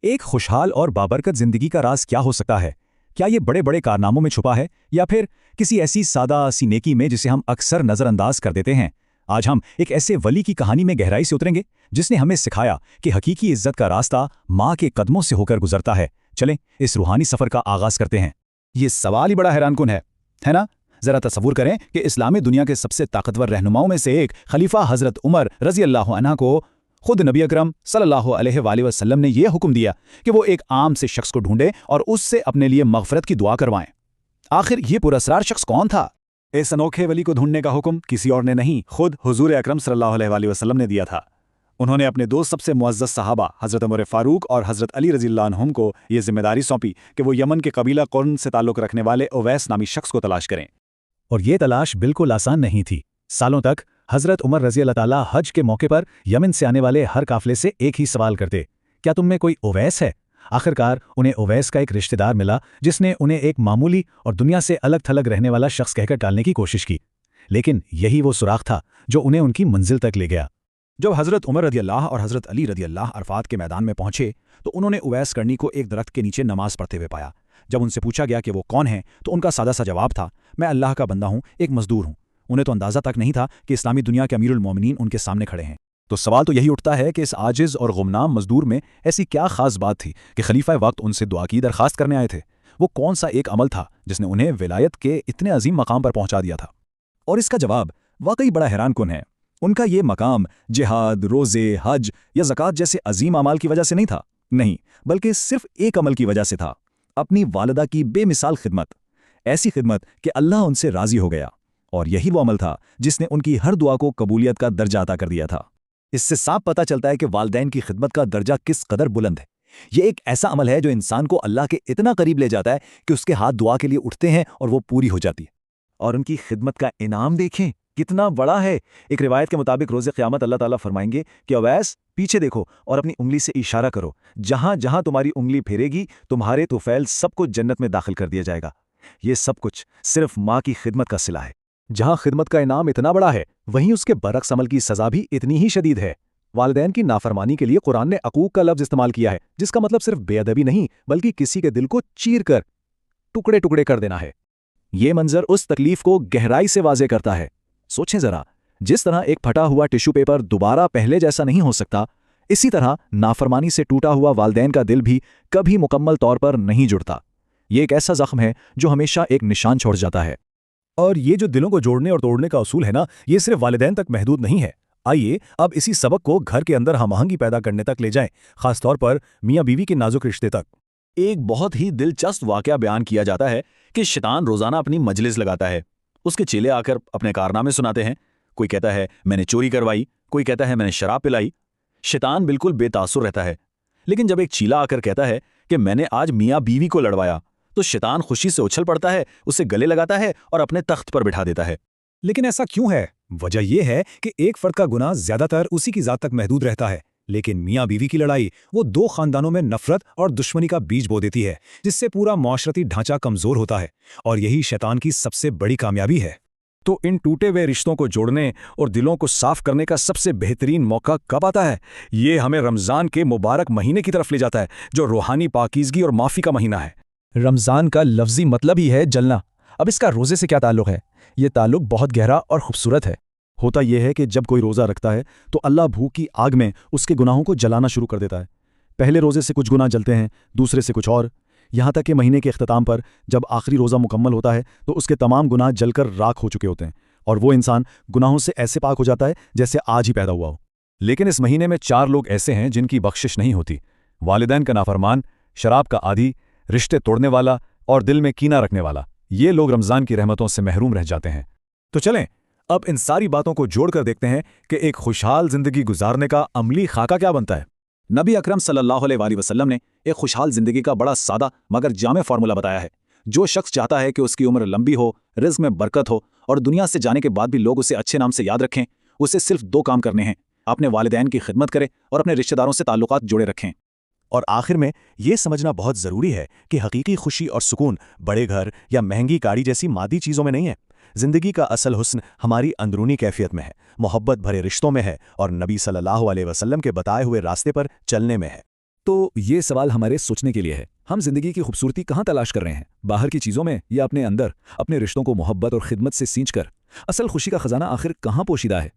ایک خوشحال اور بابرکت زندگی کا راز کیا ہو سکتا ہے؟ کیا یہ بڑے بڑے کارناموں میں چھپا ہے یا پھر کسی ایسی سادہ سی نیکی میں جسے ہم اکثر نظر انداز کر دیتے ہیں؟ آج ہم ایک ایسے ولی کی کہانی میں گہرائی سے اتریں گے جس نے ہمیں سکھایا کہ حقیقی عزت کا راستہ ماں کے قدموں سے ہو کر گزرتا ہے۔ چلیں اس روحانی سفر کا آغاز کرتے ہیں۔ یہ سوال ہی بڑا حیران کن ہے نا؟ ذرا تصور کریں کہ اسلامی دنیا کے سب سے طاقتور رہنماؤں میں سے ایک خلیفہ حضرت عمر رضی اللہ عنہ کو خود نبی اکرم صلی اللہ علیہ وآلہ وسلم نے یہ حکم دیا کہ وہ ایک عام سے شخص کو ڈھونڈے اور اس سے اپنے لیے مغفرت کی دعا کروائیں۔ آخر یہ پراسرار شخص کون تھا؟ اس انوکھے ولی کو ڈھونڈنے کا حکم کسی اور نے نہیں، خود حضور اکرم صلی اللہ علیہ وآلہ وسلم نے دیا تھا۔ انہوں نے اپنے دو سب سے معزز صحابہ حضرت عمر فاروق اور حضرت علی رضی اللہ عنہم کو یہ ذمہ داری سونپی کہ وہ یمن کے قبیلہ قرن سے تعلق رکھنے والے اویس نامی شخص کو تلاش کریں۔ اور یہ تلاش بالکل آسان نہیں تھی۔ سالوں تک حضرت عمر رضی اللہ تعالیٰ حج کے موقع پر یمن سے آنے والے ہر قافلے سے ایک ہی سوال کرتے، کیا تم میں کوئی اویس ہے؟ آخرکار انہیں اویس کا ایک رشتہ دار ملا جس نے انہیں ایک معمولی اور دنیا سے الگ تھلگ رہنے والا شخص کہہ کر ٹالنے کی کوشش کی، لیکن یہی وہ سوراخ تھا جو انہیں ان کی منزل تک لے گیا۔ جب حضرت عمر رضی اللہ اور حضرت علی رضی اللہ عرفات کے میدان میں پہنچے تو انہوں نے اویس کرنی کو ایک درخت کے نیچے نماز پڑھتے ہوئے پایا۔ جب ان سے پوچھا گیا کہ وہ کون ہیں تو ان کا سادہ سا جواب تھا، میں اللہ کا بندہ ہوں، ایک مزدور ہوں۔ انہیں تو اندازہ تک نہیں تھا کہ اسلامی دنیا کے امیر المومنین ان کے سامنے کھڑے ہیں۔ تو سوال تو یہی اٹھتا ہے کہ اس عاجز اور غمنام مزدور میں ایسی کیا خاص بات تھی کہ خلیفہ وقت ان سے دعا کی درخواست کرنے آئے تھے؟ وہ کون سا ایک عمل تھا جس نے انہیں ولایت کے اتنے عظیم مقام پر پہنچا دیا تھا؟ اور اس کا جواب واقعی بڑا حیران کن ہے۔ ان کا یہ مقام جہاد، روزے، حج یا زکوٰۃ جیسے عظیم اعمال کی وجہ سے نہیں تھا، نہیں، بلکہ صرف ایک عمل کی وجہ سے تھا، اپنی والدہ کی بے مثال خدمت، ایسی خدمت کہ اللہ ان سے راضی ہو گیا، اور یہی وہ عمل تھا جس نے ان کی ہر دعا کو قبولیت کا درجہ عطا کر دیا تھا۔ اس سے صاف پتہ چلتا ہے کہ والدین کی خدمت کا درجہ کس قدر بلند ہے۔ یہ ایک ایسا عمل ہے جو انسان کو اللہ کے اتنا قریب لے جاتا ہے کہ اس کے ہاتھ دعا کے لیے اٹھتے ہیں اور وہ پوری ہو جاتی ہے۔ اور ان کی خدمت کا انعام دیکھیں کتنا بڑا ہے۔ ایک روایت کے مطابق روز قیامت اللہ تعالیٰ فرمائیں گے کہ اویس پیچھے دیکھو اور اپنی انگلی سے اشارہ کرو، جہاں جہاں تمہاری انگلی پھیرے گی تمہارے طفیل سب کو جنت میں داخل کر دیا جائے گا۔ یہ سب کچھ صرف ماں کی خدمت کا صلہ ہے۔ جہاں خدمت کا انعام اتنا بڑا ہے وہیں اس کے برعکس عمل کی سزا بھی اتنی ہی شدید ہے۔ والدین کی نافرمانی کے لیے قرآن نے عقوق کا لفظ استعمال کیا ہے، جس کا مطلب صرف بے ادبی نہیں بلکہ کسی کے دل کو چیر کر ٹکڑے ٹکڑے کر دینا ہے۔ یہ منظر اس تکلیف کو گہرائی سے واضح کرتا ہے۔ سوچیں ذرا، جس طرح ایک پھٹا ہوا ٹشو پیپر دوبارہ پہلے جیسا نہیں ہو سکتا، اسی طرح نافرمانی سے ٹوٹا ہوا والدین کا دل بھی کبھی مکمل طور پر نہیں جڑتا۔ یہ ایک ایسا زخم ہے جو ہمیشہ ایک نشان چھوڑ جاتا ہے۔ اور یہ جو دلوں کو جوڑنے اور توڑنے کا اصول ہے نا، یہ صرف والدین تک محدود نہیں ہے۔ آئیے اب اسی سبق کو گھر کے اندر ہم آہنگی پیدا کرنے تک لے جائیں، خاص طور پر میاں بیوی کے نازک رشتے تک۔ ایک بہت ہی دلچسپ واقعہ بیان کیا جاتا ہے کہ شیطان روزانہ اپنی مجلس لگاتا ہے۔ اس کے چیلے آ کر اپنے کارنامے سناتے ہیں۔ کوئی کہتا ہے میں نے چوری کروائی، کوئی کہتا ہے میں نے شراب پلائی۔ شیطان بالکل بے تاثر رہتا ہے، لیکن جب ایک چیلا آ کر کہتا ہے کہ میں نے آج میاں بیوی کو لڑوایا تو شیطان خوشی سے اچھل پڑتا ہے، اسے گلے لگاتا ہے اور اپنے تخت پر بٹھا دیتا ہے۔ لیکن ایسا کیوں ہے؟ وجہ یہ ہے کہ ایک فرد کا گناہ زیادہ تر اسی کی ذات تک محدود رہتا ہے، لیکن میاں بیوی کی لڑائی وہ دو خاندانوں میں نفرت اور دشمنی کا بیج بو دیتی ہے، جس سے پورا معاشرتی ڈھانچہ کمزور ہوتا ہے، اور یہی شیطان کی سب سے بڑی کامیابی ہے۔ تو ان ٹوٹے ہوئے رشتوں کو جوڑنے اور دلوں کو صاف کرنے کا سب سے بہترین موقع کب آتا ہے؟ یہ ہمیں رمضان کے مبارک مہینے کی طرف لے جاتا ہے، جو روحانی پاکیزگی اور معافی کا مہینہ ہے۔ رمضان کا لفظی مطلب ہی ہے جلنا۔ اب اس کا روزے سے کیا تعلق ہے؟ یہ تعلق بہت گہرا اور خوبصورت ہے۔ ہوتا یہ ہے کہ جب کوئی روزہ رکھتا ہے تو اللہ بھوک کی آگ میں اس کے گناہوں کو جلانا شروع کر دیتا ہے۔ پہلے روزے سے کچھ گناہ جلتے ہیں، دوسرے سے کچھ اور، یہاں تک کہ مہینے کے اختتام پر جب آخری روزہ مکمل ہوتا ہے تو اس کے تمام گناہ جل کر راکھ ہو چکے ہوتے ہیں، اور وہ انسان گناہوں سے ایسے پاک ہو جاتا ہے جیسے آج ہی پیدا ہوا ہو۔ لیکن اس مہینے میں 4 لوگ ایسے ہیں جن کی بخشش نہیں ہوتی: والدین کا نافرمان، شراب کا عادی، رشتے توڑنے والا اور دل میں کینہ رکھنے والا۔ یہ لوگ رمضان کی رحمتوں سے محروم رہ جاتے ہیں۔ تو چلیں اب ان ساری باتوں کو جوڑ کر دیکھتے ہیں کہ ایک خوشحال زندگی گزارنے کا عملی خاکہ کیا بنتا ہے۔ نبی اکرم صلی اللہ علیہ وآلہ وسلم نے ایک خوشحال زندگی کا بڑا سادہ مگر جامع فارمولہ بتایا ہے۔ جو شخص چاہتا ہے کہ اس کی عمر لمبی ہو، رزق میں برکت ہو اور دنیا سے جانے کے بعد بھی لوگ اسے اچھے نام سے یاد رکھیں، اسے صرف 2 کام کرنے ہیں: اپنے والدین کی خدمت کرے اور اپنے رشتہ داروں سے تعلقات جوڑے رکھیں۔ اور آخر میں یہ سمجھنا بہت ضروری ہے کہ حقیقی خوشی اور سکون بڑے گھر یا مہنگی گاڑی جیسی مادی چیزوں میں نہیں ہے۔ زندگی کا اصل حسن ہماری اندرونی کیفیت میں ہے، محبت بھرے رشتوں میں ہے، اور نبی صلی اللہ علیہ وسلم کے بتائے ہوئے راستے پر چلنے میں ہے۔ تو یہ سوال ہمارے سوچنے کے لیے ہے، ہم زندگی کی خوبصورتی کہاں تلاش کر رہے ہیں؟ باہر کی چیزوں میں یا اپنے اندر؟ اپنے رشتوں کو محبت اور خدمت سے سینچ کر اصل خوشی کا خزانہ آخر کہاں پوشیدہ ہے؟